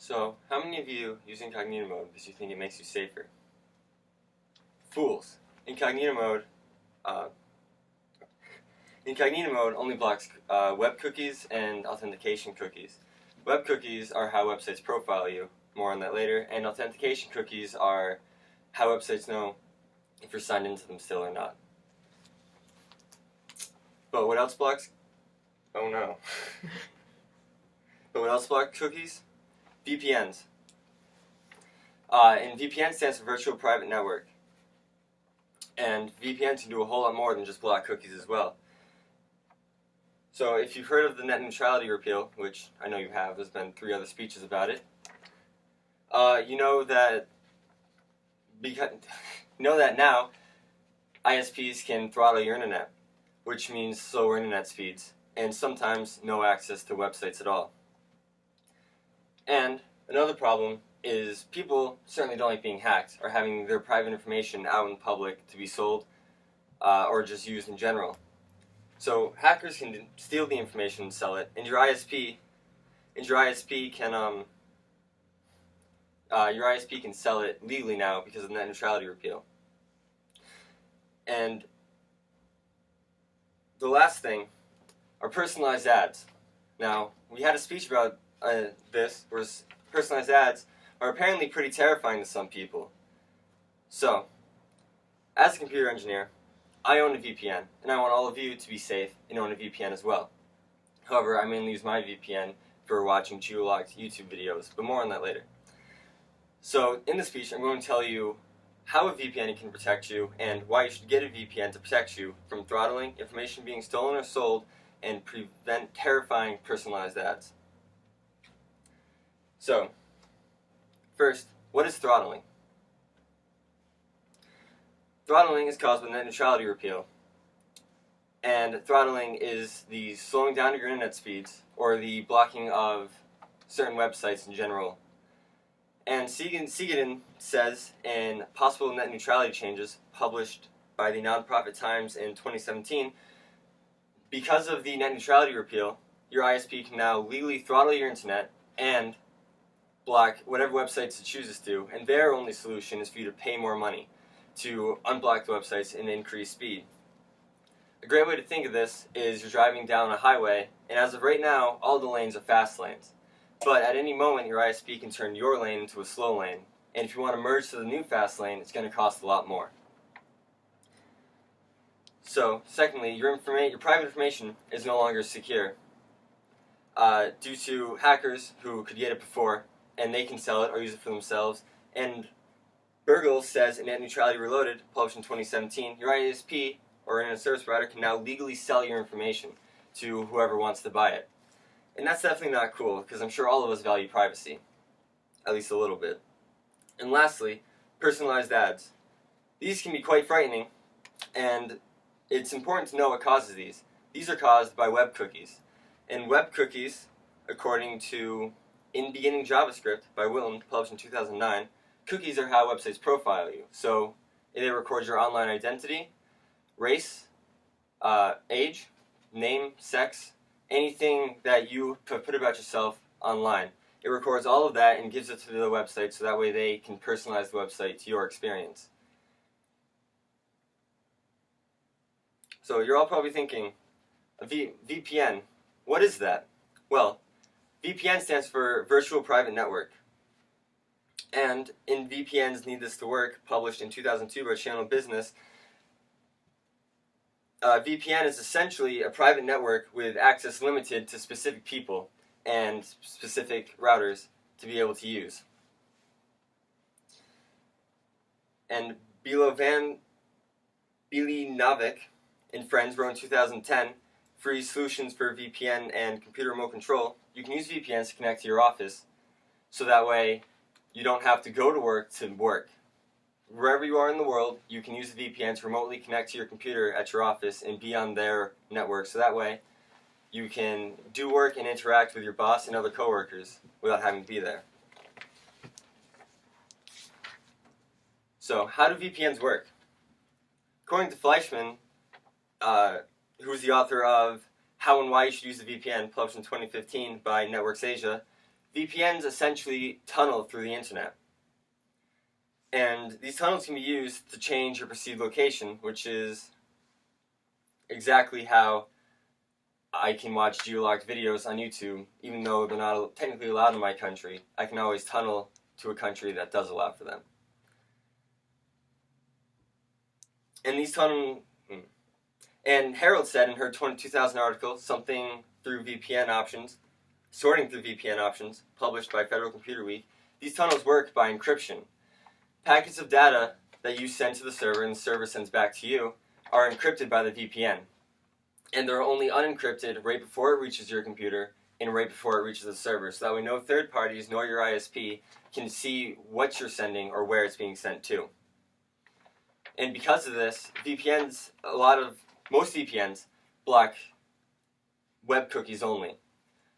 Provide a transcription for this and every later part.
So, how many of you use incognito mode because you think it makes you safer? Fools. Incognito mode, uh, incognito mode only blocks web cookies and authentication cookies. Web cookies are how websites profile you. More on that later. And authentication cookies are how websites know if you're signed into them still or not. But what else blocks? Oh no. But what else blocks cookies? VPNs. And VPN stands for Virtual Private Network. And VPNs can do a whole lot more than just block cookies as well. So if you've heard of the net neutrality repeal, which I know you have, there's been 3 other speeches about it, you know that now ISPs can throttle your internet, which means slower internet speeds, and sometimes no access to websites at all. And another problem is people certainly don't like being hacked or having their private information out in public to be sold or just used in general. So hackers can steal the information and sell it, and your ISP can sell it legally now because of the net neutrality repeal. And the last thing are personalized ads. Now, we had a speech about this, where personalized ads are apparently pretty terrifying to some people. So, as a computer engineer, I own a VPN, and I want all of you to be safe and own a VPN as well. However, I mainly use my VPN for watching geolocked YouTube videos, but more on that later. So, in this speech, I'm going to tell you how a VPN can protect you and why you should get a VPN to protect you from throttling, information being stolen or sold, and prevent terrifying personalized ads. So, first, what is throttling? Throttling is caused by net neutrality repeal. And throttling is the slowing down of your internet speeds or the blocking of certain websites in general. And Siegeden says in Possible Net Neutrality Changes, published by the nonprofit Times in 2017, because of the net neutrality repeal, your ISP can now legally throttle your internet and block whatever websites it chooses to, and their only solution is for you to pay more money to unblock the websites and increase speed. A great way to think of this is you're driving down a highway, and as of right now, all the lanes are fast lanes. But at any moment, your ISP can turn your lane into a slow lane, and if you want to merge to the new fast lane, it's going to cost a lot more. So, secondly, your private information is no longer secure due to hackers who could get it before, and they can sell it or use it for themselves. And Burgle says in Net Neutrality Reloaded, published in 2017, your ISP or internet service provider can now legally sell your information to whoever wants to buy it. And that's definitely not cool, because I'm sure all of us value privacy, at least a little bit. And lastly, personalized ads. These can be quite frightening, and it's important to know what causes these. These are caused by web cookies. And web cookies, according to In Beginning JavaScript by Wilton, published in 2009, cookies are how websites profile you. So they record your online identity, race, age, name, sex, anything that you put about yourself online. It records all of that and gives it to the website so that way they can personalize the website to your experience. So you're all probably thinking, VPN, what is that? Well, VPN stands for Virtual Private Network. And in VPNs Need This to Work, published in 2002 by Channel Business, VPN is essentially a private network with access limited to specific people and specific routers to be able to use. And Bilinovic and friends wrote in 2010, Free Solutions for VPN and Computer Remote Control. You can use VPNs to connect to your office, so that way you don't have to go to work to work. Wherever you are in the world, you can use a VPN to remotely connect to your computer at your office and be on their network, so that way you can do work and interact with your boss and other coworkers without having to be there. So, how do VPNs work? According to Fleischman, who's the author of How and Why You Should Use a VPN, published in 2015 by Networks Asia, VPNs essentially tunnel through the internet. And these tunnels can be used to change your perceived location, which is exactly how I can watch geolocked videos on YouTube, even though they're not technically allowed in my country. I can always tunnel to a country that does allow for them. And these and Harold said in her 2000 article, sorting through VPN options, published by Federal Computer Week, these tunnels work by encryption. Packets of data that you send to the server and the server sends back to you are encrypted by the VPN. And they're only unencrypted right before it reaches your computer and right before it reaches the server. So that way no third parties nor your ISP can see what you're sending or where it's being sent to. And because of this, most VPNs block web cookies only.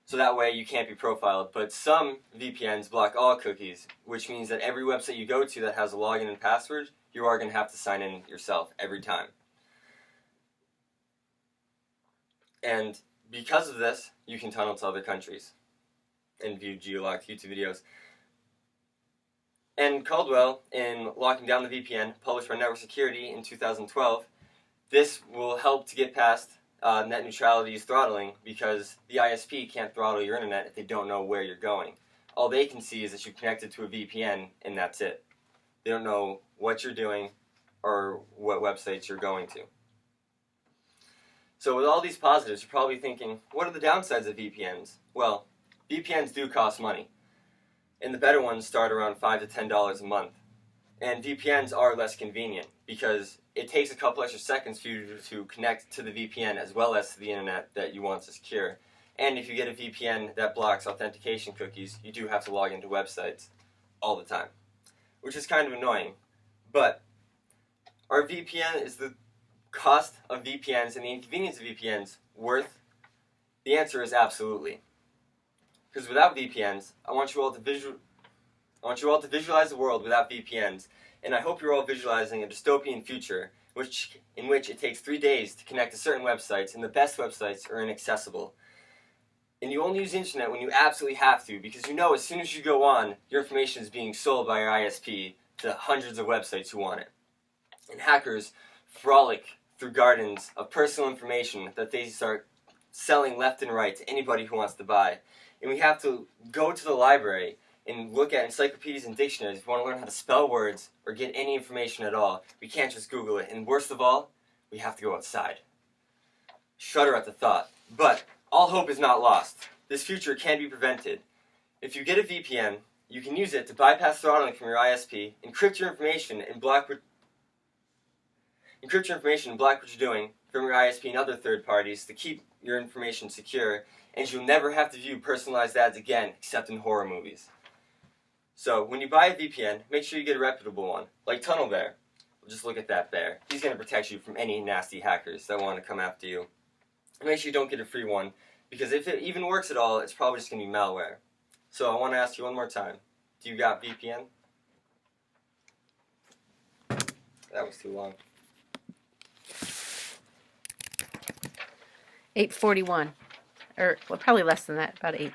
So that way you can't be profiled. But some VPNs block all cookies, which means that every website you go to that has a login and password, you are going to have to sign in yourself every time. And because of this, you can tunnel to other countries and view geolocked YouTube videos. And Caldwell, in Locking Down the VPN, published by Network Security in 2012, this will help to get past net neutrality's throttling, because the ISP can't throttle your internet if they don't know where you're going. All they can see is that you're connected to a VPN, and that's it. They don't know what you're doing or what websites you're going to. So with all these positives, you're probably thinking, what are the downsides of VPNs? Well, VPNs do cost money, and the better ones start around $5 to $10 a month. And VPNs are less convenient because it takes a couple extra seconds for you to connect to the VPN as well as to the internet that you want to secure. And if you get a VPN that blocks authentication cookies, you do have to log into websites all the time, which is kind of annoying. But is the cost of VPNs and the inconvenience of VPNs worth? The answer is absolutely. Because without VPNs, I want you all to visualize the world without VPNs, and I hope you're all visualizing a dystopian future in which it takes 3 days to connect to certain websites, and the best websites are inaccessible. And you only use the internet when you absolutely have to, because you know as soon as you go on, your information is being sold by your ISP to hundreds of websites who want it. And hackers frolic through gardens of personal information that they start selling left and right to anybody who wants to buy. And we have to go to the library and look at encyclopedias and dictionaries if we want to learn how to spell words or get any information at all. We can't just Google it. And worst of all, we have to go outside. Shudder at the thought. But all hope is not lost. This future can be prevented. If you get a VPN, you can use it to bypass throttling from your ISP, encrypt your information and block what you're doing from your ISP and other third parties to keep your information secure, and you'll never have to view personalized ads again except in horror movies. So when you buy a VPN, make sure you get a reputable one, like TunnelBear. Just look at that bear. He's going to protect you from any nasty hackers that want to come after you. And make sure you don't get a free one, because if it even works at all, it's probably just going to be malware. So I want to ask you one more time. Do you got VPN? That was too long. 8:41, or well, probably less than that, about 8.